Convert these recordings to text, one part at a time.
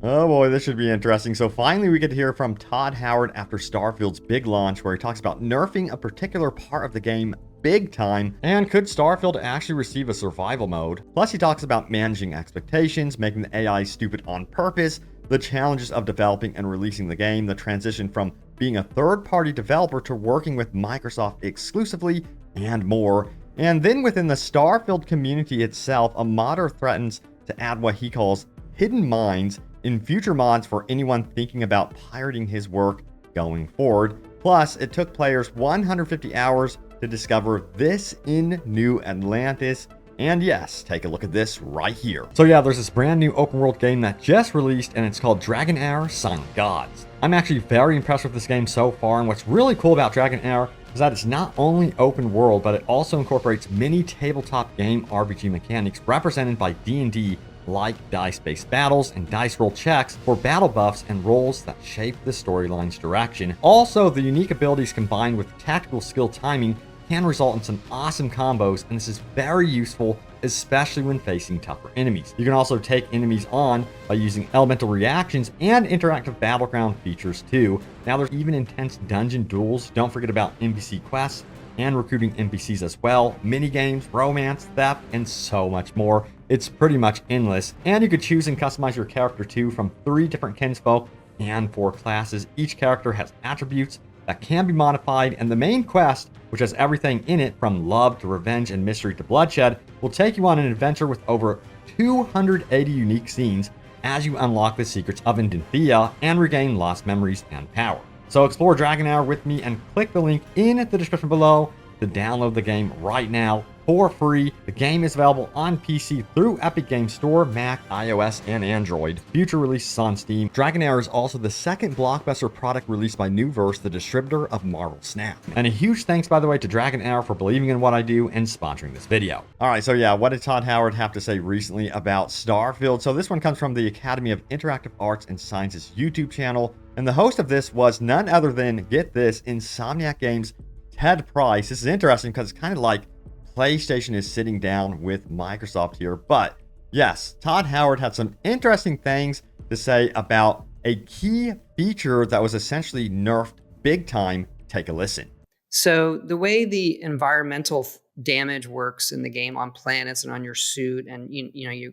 Oh boy, this should be interesting. So finally we get to hear from Todd Howard after Starfield's big launch, where he talks about nerfing a particular part of the game big time, and could Starfield actually receive a survival mode? Plus he talks about managing expectations, making the AI stupid on purpose, the challenges of developing and releasing the game, the transition from being a third-party developer to working with Microsoft exclusively, and more. And then within the Starfield community itself, a modder threatens to add what he calls hidden mines in future mods for anyone thinking about pirating his work going forward. Plus, it took players 150 hours to discover this in New Atlantis. And yes, take a look at this right here. So yeah, there's this brand new open world game that just released, and it's called Dragon Silent Gods. I'm actually very impressed with this game so far, and what's really cool about Dragon is that it's not only open world, but it also incorporates many tabletop game RPG mechanics represented by D&D, like dice-based battles and dice roll checks for battle buffs and roles that shape the storyline's direction. Also, the unique abilities combined with tactical skill timing can result in some awesome combos, and this is very useful, especially when facing tougher enemies. You can also take enemies on by using elemental reactions and interactive battleground features too. Now there's even intense dungeon duels. Don't forget about NPC quests and recruiting NPCs as well, mini games, romance, theft, and so much more. It's pretty much endless, and you could choose and customize your character too from 3 different kinsfolk and 4 classes. Each character has attributes that can be modified, and the main quest, which has everything in it from love to revenge and mystery to bloodshed, will take you on an adventure with over 280 unique scenes as you unlock the secrets of Indenthea and regain lost memories and power. So explore Dragon Hour with me and click the link in the description below to download the game right now for free. The game is available on PC through Epic Games Store, Mac, iOS, and Android. Future releases on Steam. Dragon Hour is also the second blockbuster product released by Newverse, the distributor of Marvel Snap. And a huge thanks, by the way, to Dragon Hour for believing in what I do and sponsoring this video. All right, so yeah, what did Todd Howard have to say recently about Starfield? So this one comes from the Academy of Interactive Arts and Sciences YouTube channel, and the host of this was none other than, get this, Insomniac Games' Ted Price. This is interesting because it's kind of like PlayStation is sitting down with Microsoft here. But yes, Todd Howard had some interesting things to say about a key feature that was essentially nerfed big time. Take a listen. So the way the environmental damage works in the game on planets and on your suit, and you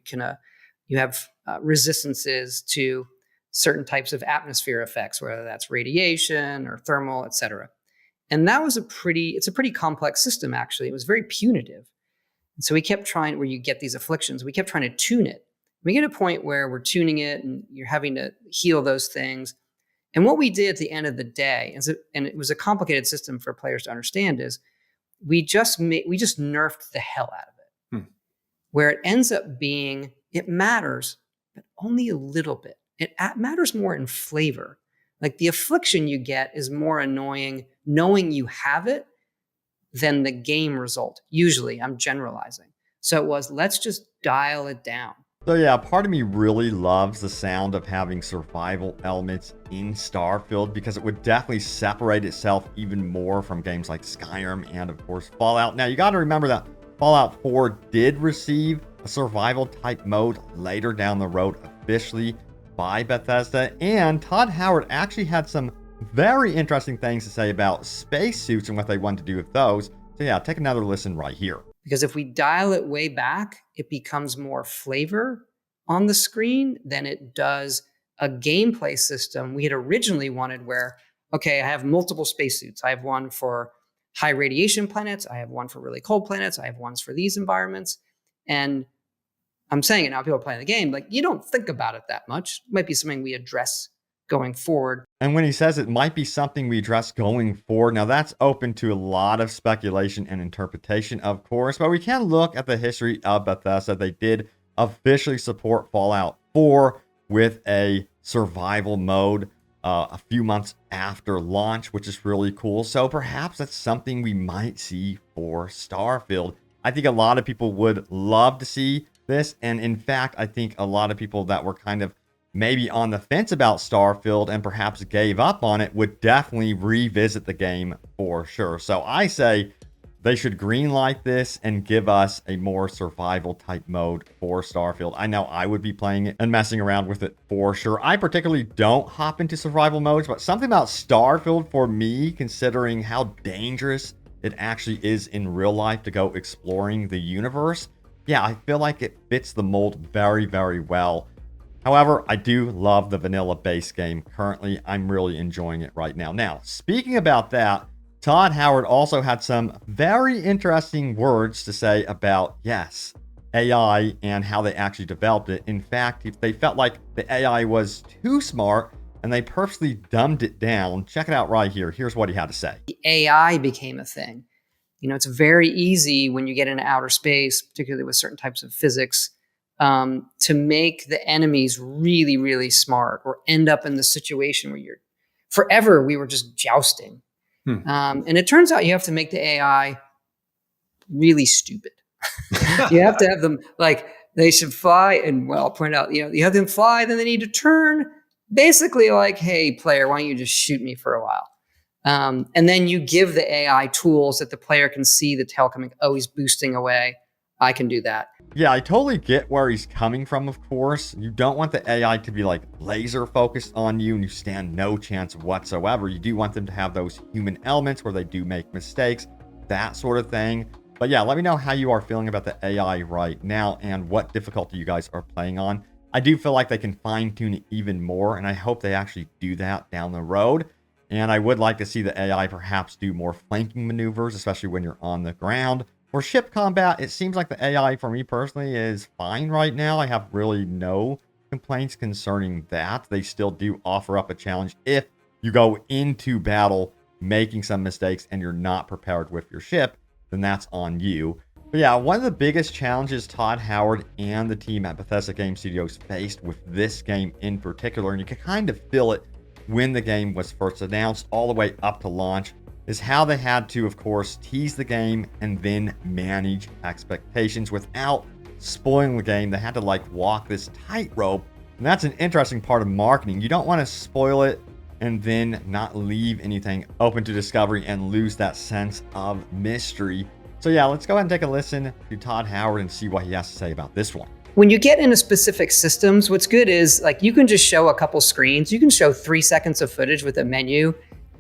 have resistances to certain types of atmosphere effects, whether that's radiation or thermal, etc. And that was it's a pretty complex system, actually. It was very punitive. And so we kept trying, where you get these afflictions, we kept trying to tune it. We get a point where we're tuning it and you're having to heal those things. And what we did at the end of the day, and it was a complicated system for players to understand, is we just nerfed the hell out of it. Where it ends up being, it matters, but only a little bit. It matters more in flavor. Like the affliction you get is more annoying knowing you have it than the game result. Usually, I'm generalizing. So it was, let's just dial it down. So yeah, part of me really loves the sound of having survival elements in Starfield, because it would definitely separate itself even more from games like Skyrim and of course Fallout. Now you got to remember that Fallout 4 did receive a survival type mode later down the road officially by Bethesda, and Todd Howard actually had some very interesting things to say about spacesuits and what they want to do with those. So yeah, take another listen right here. Because if we dial it way back, it becomes more flavor on the screen than it does a gameplay system we had originally wanted, where, okay, I have multiple spacesuits. I have one for high radiation planets. I have one for really cold planets. I have ones for these environments. And I'm saying it now, people are playing the game, like, you don't think about it that much. It might be something we address going forward. And when he says it might be something we address going forward, now that's open to a lot of speculation and interpretation, of course, but we can look at the history of Bethesda. They did officially support Fallout 4 with a survival mode a few months after launch, which is really cool. So perhaps that's something we might see for Starfield. I think a lot of people would love to see this, and in fact, I think a lot of people that were kind of maybe on the fence about Starfield and perhaps gave up on it would definitely revisit the game for sure. So I say, they should greenlight this and give us a more survival type mode for Starfield. I know I would be playing it and messing around with it for sure. I particularly don't hop into survival modes, but something about Starfield for me, considering how dangerous it actually is in real life to go exploring the universe, yeah, I feel like it fits the mold very, very well. However, I do love the vanilla base game. Currently, I'm really enjoying it right now. Now, speaking about that, Todd Howard also had some very interesting words to say about, yes, AI and how they actually developed it. In fact, if they felt like the AI was too smart and they purposely dumbed it down, check it out right here. Here's what he had to say. The AI became a thing. It's very easy when you get into outer space, particularly with certain types of physics, to make the enemies really, really smart or end up in the situation where forever we were just jousting. And it turns out you have to make the AI really stupid. You have to have them they should fly. And well, I'll point out, you have them fly, then they need to turn basically like, hey, player, why don't you just shoot me for a while? And then you give the AI tools that the player can see the tail coming. Oh, he's boosting away. I can do that. Yeah, I totally get where he's coming from, of course. You don't want the AI to be laser focused on you and you stand no chance whatsoever. You do want them to have those human elements where they do make mistakes, that sort of thing. But yeah, let me know how you are feeling about the AI right now and what difficulty you guys are playing on. I do feel like they can fine tune it even more, and I hope they actually do that down the road. And I would like to see the AI perhaps do more flanking maneuvers, especially when you're on the ground. For ship combat, it seems like the AI for me personally is fine right now. I have really no complaints concerning that. They still do offer up a challenge if you go into battle making some mistakes and you're not prepared with your ship, then that's on you. But yeah, one of the biggest challenges Todd Howard and the team at Bethesda Game Studios faced with this game in particular, and you can kind of feel it when the game was first announced all the way up to launch, is how they had to, of course, tease the game and then manage expectations without spoiling the game. They had to walk this tightrope, and that's an interesting part of marketing. You don't want to spoil it and then not leave anything open to discovery and lose that sense of mystery. So yeah, let's go ahead and take a listen to Todd Howard and see what he has to say about this one. When you get into specific systems, what's good is you can just show a couple screens. You can show 3 seconds of footage with a menu.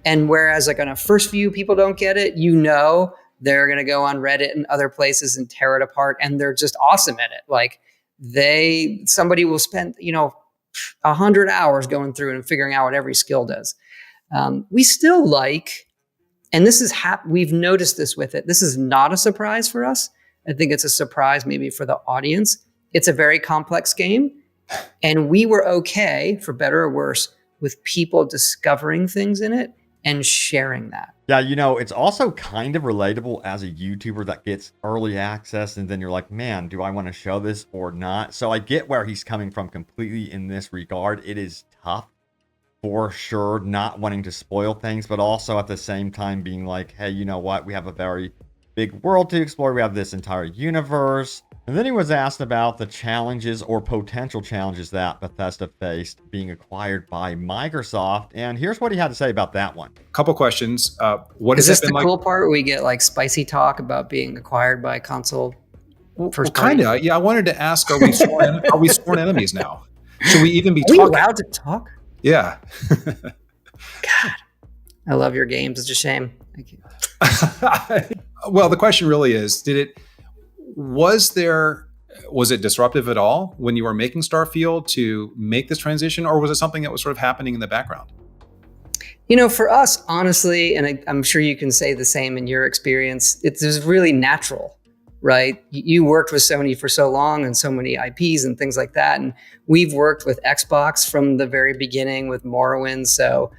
And whereas on a first view, people don't get it, they're going to go on Reddit and other places and tear it apart. And they're just awesome at it. Somebody will spend, 100 hours going through and figuring out what every skill does. We still and this is, we've noticed this with it. This is not a surprise for us. I think it's a surprise maybe for the audience. It's a very complex game. And we were okay, for better or worse, with people discovering things in it and sharing that. Yeah, it's also kind of relatable as a YouTuber that gets early access and then you're like, man, do I want to show this or not? So I get where he's coming from completely in this regard. It is tough for sure, not wanting to spoil things, but also at the same time being like, hey, you know what? We have a very big world to explore. We have this entire universe. And then he was asked about the challenges or potential challenges that Bethesda faced being acquired by Microsoft. And here's what he had to say about that one. Couple questions. What is this the cool part where we get spicy talk about being acquired by console first party? Kind of. Yeah, I wanted to ask, are we sworn enemies now? Should we even be talking? Are we allowed to talk? Yeah. God, I love your games. It's a shame. Thank you. Well, the question really is, was it disruptive at all when you were making Starfield to make this transition, or was it something that was sort of happening in the background? For us, honestly, and I'm sure you can say the same in your experience, it was really natural, right? You worked with Sony for so long and so many IPs and things like that. And we've worked with Xbox from the very beginning with Morrowind. So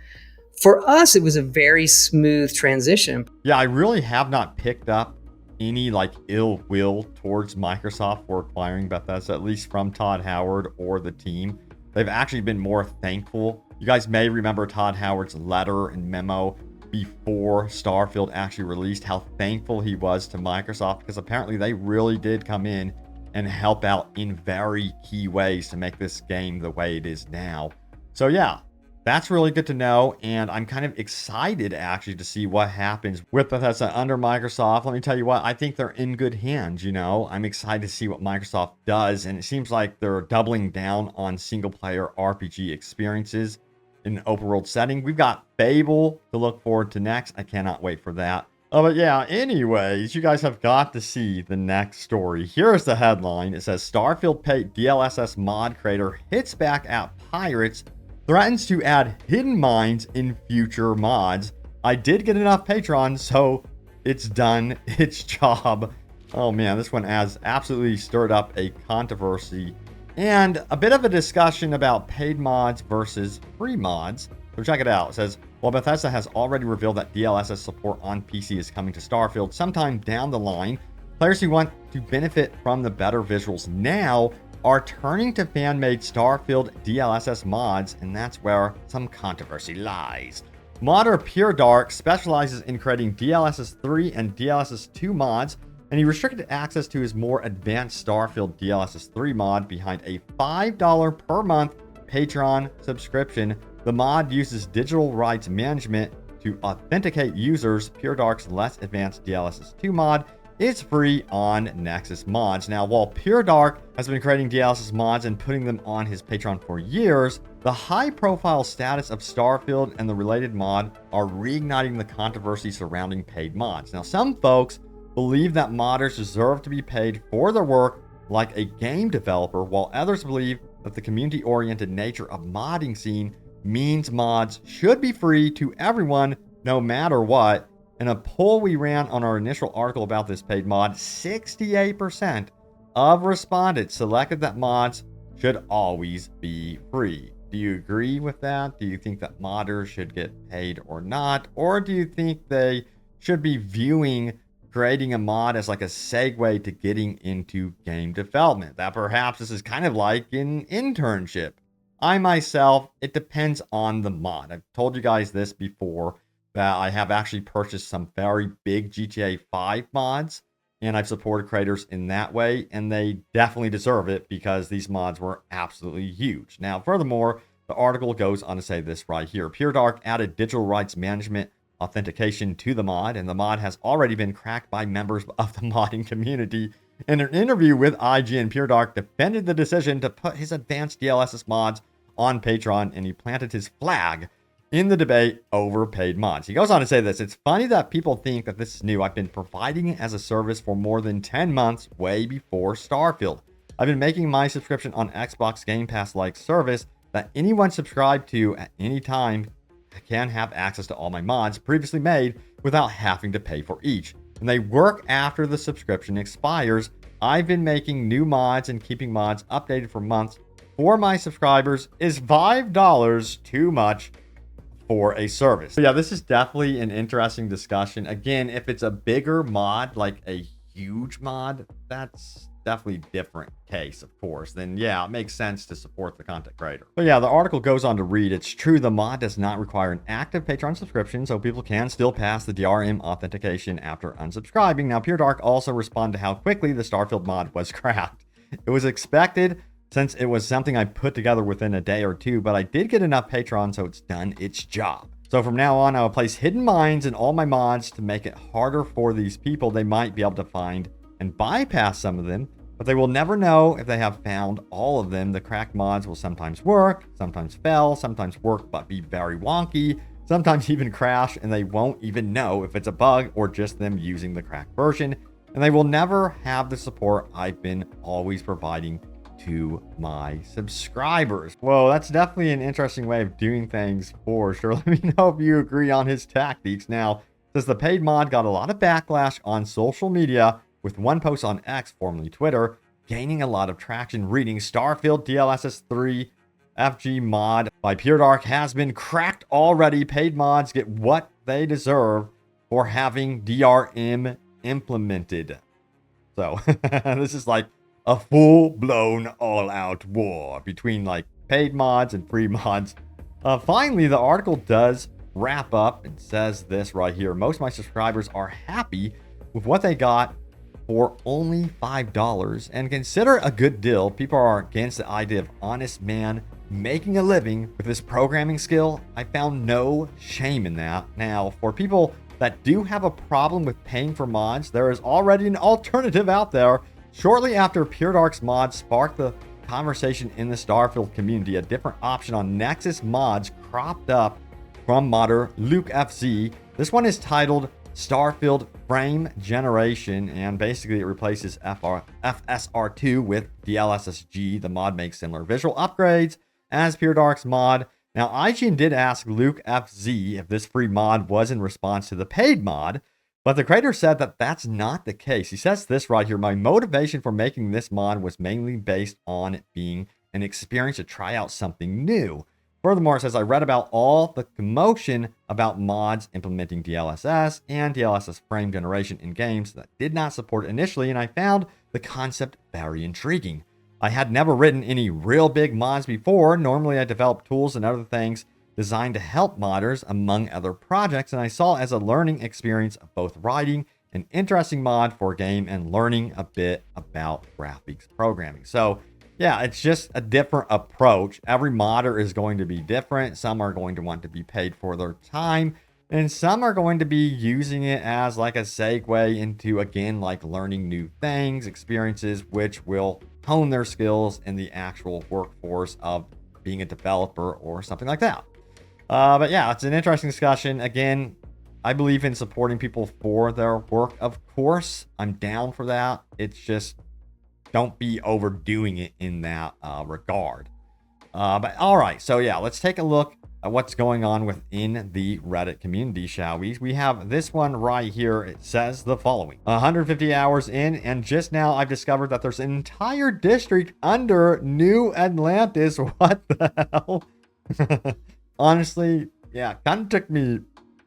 for us, it was a very smooth transition. Yeah, I really have not picked up any ill will towards Microsoft for acquiring Bethesda, at least from Todd Howard or the team. They've actually been more thankful. You guys may remember Todd Howard's letter and memo before Starfield actually released, how thankful he was to Microsoft, because apparently they really did come in and help out in very key ways to make this game the way it is now. So yeah, That's really good to know, and I'm kind of excited actually to see what happens with Bethesda under Microsoft. Let me tell you what, I think they're in good hands, you know. I'm excited to see what Microsoft does, and it seems like they're doubling down on single-player RPG experiences in an open world setting. We've got Fable to look forward to next. I cannot wait for that. Oh, but yeah, anyways, you guys have got to see the next story. Here's the headline. It says, Starfield paid DLSS mod creator hits back at pirates, threatens to add hidden mines in future mods. I did get enough Patreon, so it's done its job. Oh man, this one has absolutely stirred up a controversy and a bit of a discussion about paid mods versus free mods. So check it out. It says, while Bethesda has already revealed that DLSS support on PC is coming to Starfield sometime down the line, players who want to benefit from the better visuals now are turning to fan-made Starfield DLSS mods, and that's where some controversy lies. Modder Pure Dark specializes in creating DLSS 3 and DLSS 2 mods, and he restricted access to his more advanced Starfield DLSS 3 mod behind a $5 per month Patreon subscription. The mod uses digital rights management to authenticate users. Pure Dark's less advanced DLSS 2 mod is free on Nexus Mods. Now, while Pure Dark has been creating DLSS mods and putting them on his Patreon for years, the high-profile status of Starfield and the related mod are reigniting the controversy surrounding paid mods. Now, some folks believe that modders deserve to be paid for their work like a game developer, while others believe that the community-oriented nature of modding scene means mods should be free to everyone, no matter what. In a poll we ran on our initial article about this paid mod, 68% of respondents selected that mods should always be free. Do you agree with that? Do you think that modders should get paid or not? Or do you think they should be viewing creating a mod as like a segue to getting into game development? That perhaps this is kind of like an internship. I myself, it depends on the mod. I've told you guys this before, that I have actually purchased some very big GTA 5 mods, and I've supported creators in that way, and they definitely deserve it because these mods were absolutely huge. Now, furthermore, the article goes on to say this right here. Pure Dark added digital rights management authentication to the mod, and the mod has already been cracked by members of the modding community. In an interview with IGN, Pure Dark defended the decision to put his advanced DLSS mods on Patreon, and he planted his flag in the debate over paid mods. He goes on to say this: it's funny that people think that this is new. I've been providing it as a service for more than 10 months, way before Starfield. I've been making my subscription on Xbox Game Pass-like service that anyone subscribed to at any time can have access to all my mods previously made without having to pay for each. And they work after the subscription expires. I've been making new mods and keeping mods updated for months for my subscribers. Is $5 too much for a service? So yeah, this is definitely an interesting discussion. Again, if it's a bigger mod, like a huge mod, that's definitely different case, of course. Then yeah, it makes sense to support the content creator. But yeah, the article goes on to read, it's true the mod does not require an active Patreon subscription, so people can still pass the DRM authentication after unsubscribing. Now, Pure Dark also responded to how quickly the Starfield mod was cracked. It was expected, since it was something I put together within a day or two, but I did get enough Patreon, so it's done its job. So from now on, I will place hidden mines in all my mods to make it harder for these people. They might be able to find and bypass some of them, but they will never know if they have found all of them. The cracked mods will sometimes work, sometimes fail, sometimes work but be very wonky, sometimes even crash, and they won't even know if it's a bug or just them using the cracked version, and they will never have the support I've been always providing to my subscribers. Whoa, that's definitely an interesting way of doing things for sure. Let me know if you agree on his tactics. Now, says the paid mod got a lot of backlash on social media, with one post on X, formerly Twitter, gaining a lot of traction, reading Starfield DLSS 3 FG mod by Pure Dark has been cracked already. Paid mods get what they deserve for having DRM implemented. So this is like a full-blown all-out war between like paid mods and free mods. Finally, the article does wrap up and says this right here. Most of my subscribers are happy with what they got for only $5 and consider it a good deal. People are against the idea of honest man making a living with this programming skill. I found no shame in that. Now, for people that do have a problem with paying for mods, there is already an alternative out there. Shortly after Pure Dark's mod sparked the conversation in the Starfield community, a different option on Nexus mods cropped up from modder Luke FZ. This one is titled Starfield Frame Generation, and basically it replaces FSR2 with DLSSG. The mod makes similar visual upgrades as Pure Dark's mod. Now, IGN did ask Luke FZ if this free mod was in response to the paid mod, but the creator said that that's not the case. He says this right here: my motivation for making this mod was mainly based on it being an experience to try out something new. Furthermore, it says, I read about all the commotion about mods implementing DLSS and DLSS frame generation in games that did not support it initially, and I found the concept very intriguing. I had never written any real big mods before. Normally, I develop tools and other things designed to help modders among other projects, and I saw it as a learning experience of both writing an interesting mod for a game and learning a bit about graphics programming. So yeah, it's just a different approach. Every modder is going to be different. Some are going to want to be paid for their time, and some are going to be using it as like a segue into, again, like learning new things, experiences, which will hone their skills in the actual workforce of being a developer or something like that. But yeah, it's an interesting discussion. Again, I believe in supporting people for their work, of course. I'm down for that. It's just, don't be overdoing it in that regard. But all right, so yeah, let's take a look at what's going on within the Reddit community, shall we? We have this one right here. It says the following: 150 hours in, and just now I've discovered that there's an entire district under New Atlantis. What the hell? Honestly, yeah, kind of took me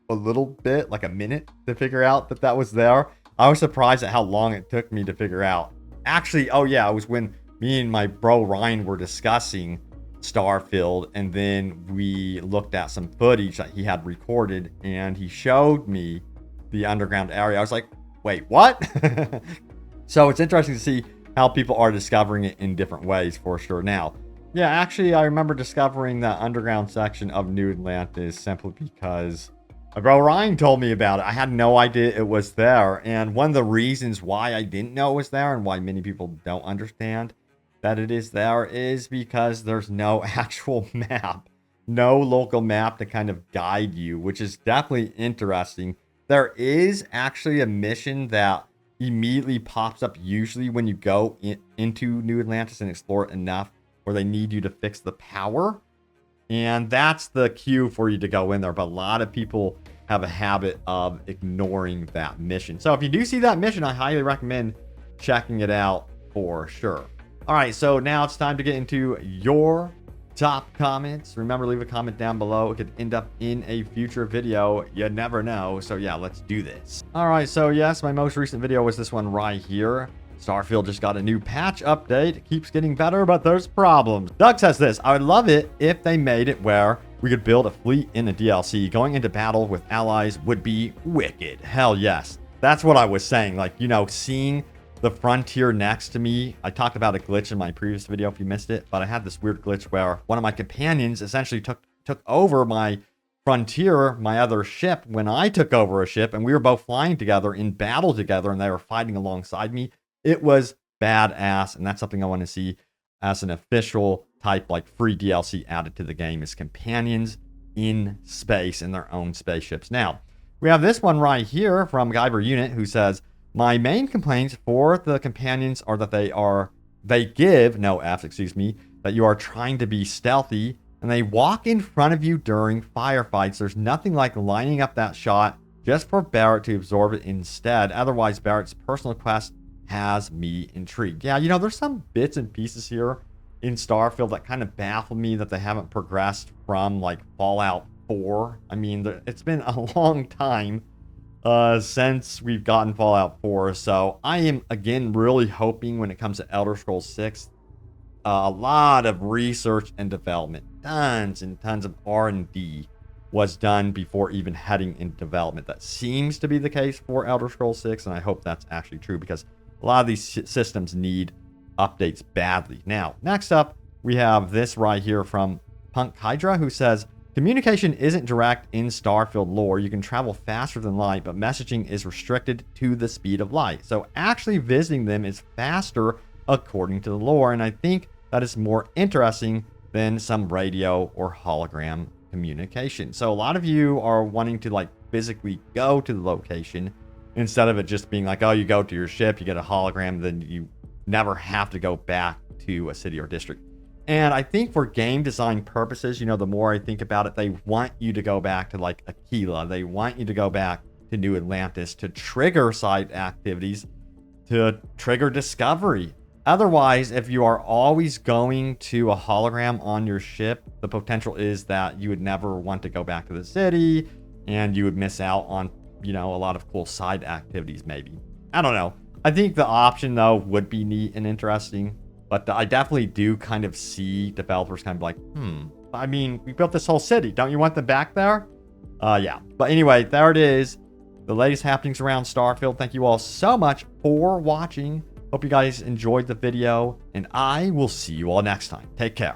a little bit, like a minute, to figure out that that was there. I was surprised at how long it took me to figure out. Actually, oh yeah, it was when me and my bro Ryan were discussing Starfield, and then we looked at some footage that he had recorded, and he showed me the underground area. I was like, wait, what? So it's interesting to see how people are discovering it in different ways, for sure. Now, yeah, actually, I remember discovering that underground section of New Atlantis simply because my bro Ryan told me about it. I had no idea it was there. And one of the reasons why I didn't know it was there, and why many people don't understand that it is there, is because there's no actual map, no local map to kind of guide you, which is definitely interesting. There is actually a mission that immediately pops up usually when you go into New Atlantis and explore it enough, where they need you to fix the power. And that's the cue for you to go in there. But a lot of people have a habit of ignoring that mission. So if you do see that mission, I highly recommend checking it out for sure. All right, so now it's time to get into your top comments. Remember, leave a comment down below. It could end up in a future video. You never know. So yeah, let's do this. All right, so yes, my most recent video was this one right here. Starfield just got a new patch update. It keeps getting better, but there's problems. Doug says this: I would love it if they made it where we could build a fleet in the DLC. Going into battle with allies would be wicked. Hell yes. That's what I was saying. Like, you know, seeing the frontier next to me. I talked about a glitch in my previous video if you missed it, but I had this weird glitch where one of my companions essentially took over my frontier, my other ship, when I took over a ship, and we were both flying together in battle together, and they were fighting alongside me. It was badass, and that's something I want to see as an official type, like free DLC added to the game, is companions in space in their own spaceships. Now, we have this one right here from Guyver Unit, who says, my main complaints for the companions are that they give, no F's, excuse me, that you are trying to be stealthy, and they walk in front of you during firefights. There's nothing like lining up that shot just for Barrett to absorb it instead. Otherwise, Barrett's personal quest has me intrigued. Yeah, you know, there's some bits and pieces here in Starfield that kind of baffle me that they haven't progressed from, like, Fallout 4. I mean, it's been a long time since we've gotten Fallout 4, so I am, again, really hoping when it comes to Elder Scrolls 6, a lot of research and development, tons and tons of R&D was done before even heading into development. That seems to be the case for Elder Scrolls 6, and I hope that's actually true, because a lot of these systems need updates badly. Now, next up, we have this right here from Punk Hydra, who says, communication isn't direct in Starfield lore. You can travel faster than light, but messaging is restricted to the speed of light. So actually visiting them is faster according to the lore, and I think that is more interesting than some radio or hologram communication. So a lot of you are wanting to like physically go to the location instead of it just being like, oh, you go to your ship, you get a hologram, then you never have to go back to a city or district. And I think for game design purposes, you know, the more I think about it, they want you to go back to like Aquila. They want you to go back to New Atlantis to trigger side activities, to trigger discovery. Otherwise, if you are always going to a hologram on your ship, the potential is that you would never want to go back to the city and you would miss out on, you know, a lot of cool side activities maybe. I don't know. I think the option though would be neat and interesting. But I definitely do kind of see developers kind of like, I mean, we built this whole city. Don't you want them back there? Yeah. But anyway, there it is. The latest happenings around Starfield. Thank you all so much for watching. Hope you guys enjoyed the video. And I will see you all next time. Take care.